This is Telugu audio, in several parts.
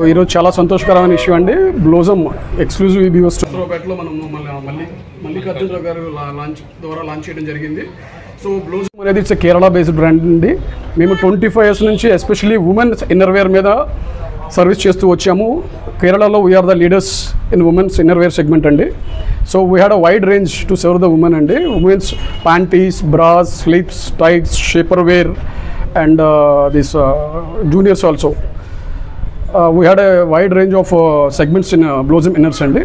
ఈరోజు చాలా సంతోషకరమైన ఇష్యూ అండి. బ్లోజమ్ ఎక్స్క్లూజివ్ ఈబీఓ స్టోర్లో మనం మల్లికార్జునరావు గారు లాంచ్ చేయడం జరిగింది. సో బ్లోజమ్ అనేది ఇట్స్ కేరళ బేస్డ్ బ్రాండ్ అండి. మేము 25 years నుంచి ఎస్పెషల్లీ ఉమెన్స్ ఇన్నర్వేర్ మీద సర్వీస్ చేస్తూ వచ్చాము. కేరళలో we are the leaders in women's innerwear segment అండి. So we had a wide range to serve the women అండి. Women's panties, bras, slips, tights, shaper wear and this juniors also. We had a wide range of segments in Blossom inners అండి.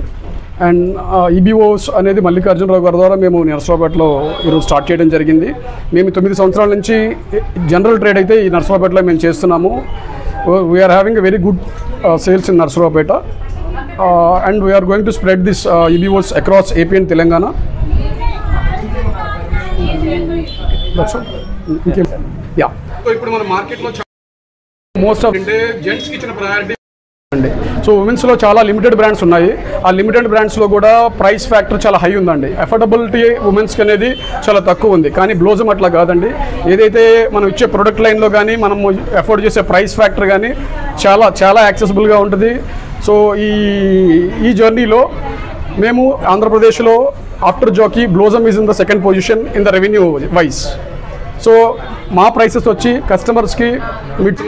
అండ్ ఈబీఓస్ అనేది మల్లికార్జునరావు గారి ద్వారా మేము నర్సరావుపేటలో ఈరోజు స్టార్ట్ చేయడం జరిగింది. మేము 9 సంవత్సరాల నుంచి జనరల్ ట్రేడ్ అయితే ఈ నర్సరావుపేటలో మేము చేస్తున్నాము. We are having a very good sales in Narasaraopet and we are going to spread this EBOs across AP and Telangana. Yeah, so ఇప్పుడు మన మార్కెట్లో మోస్ట్ ఆఫ్ అంటే జెంట్స్కి ఇచ్చిన ప్రయారిటీ అండి. సో ఉమెన్స్లో చాలా లిమిటెడ్ బ్రాండ్స్ ఉన్నాయి. ఆ లిమిటెడ్ బ్రాండ్స్లో కూడా ప్రైస్ ఫ్యాక్టర్ చాలా హై ఉందండి. అఫోర్డబిలిటీ ఉమెన్స్కి అనేది చాలా తక్కువ ఉంది. కానీ బ్లోజమ్ అట్లా కాదండి. ఏదైతే మనం ఇచ్చే ప్రొడక్ట్ లైన్లో కానీ మనం అఫోర్డ్ చేసే ప్రైస్ ఫ్యాక్టర్ కానీ చాలా చాలా యాక్సెసిబుల్గా ఉంటుంది. సో ఈ జర్నీలో మేము ఆంధ్రప్రదేశ్లో after Jockey Blossom is in the second position in the revenue wise. So మా ప్రైసెస్ వచ్చి కస్టమర్స్కి, మిడ్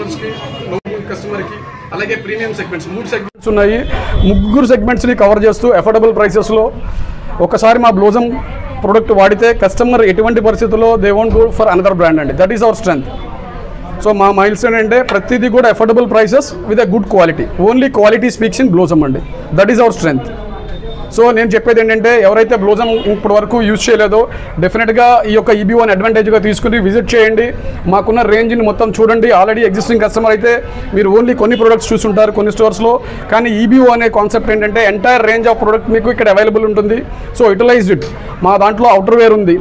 కస్టమర్కి, అలాగే ప్రీమియం సెగ్మెంట్స్ 3 సెగ్మెంట్స్ ఉన్నాయి. 3 సెగ్మెంట్స్ని కవర్ చేస్తూ అఫోర్డబుల్ ప్రైసెస్లో ఒకసారి మా బ్లోజమ్ ప్రోడక్ట్ వాడితే కస్టమర్ ఎటువంటి పరిస్థితుల్లో they won't go for another brand అండి. That is our strength. So మా మైల్స్ ఏంటంటే ప్రతిదీ కూడా affordable prices with a good quality. Only quality speaks in blossom అండి. That is our strength. So నేను చెప్పేది ఏంటంటే ఎవరైతే బ్లోజమ్ ఇప్పటి వరకు యూజ్ చేయలేదో డెఫినెట్గా ఈ యొక్క ఈబీఓని అడ్వాంటేజ్గా తీసుకుని విజిట్ చేయండి. మాకున్న రేంజ్ని మొత్తం చూడండి. ఆల్రెడీ ఎగ్జిస్టింగ్ కస్టమర్ అయితే మీరు ఓన్లీ కొన్ని ప్రొడక్ట్స్ చూస్తుంటారు కొన్ని స్టోర్స్లో. కానీ ఈబీఓ అనే కాన్సెప్ట్ ఏంటంటే ఎంటైర్ రేంజ్ ఆఫ్ ప్రొడక్ట్ మీకు ఇక్కడ అవైలబుల్ ఉంటుంది. So utilize it. మా దాంట్లో అవుటర్ వేర్ ఉంది.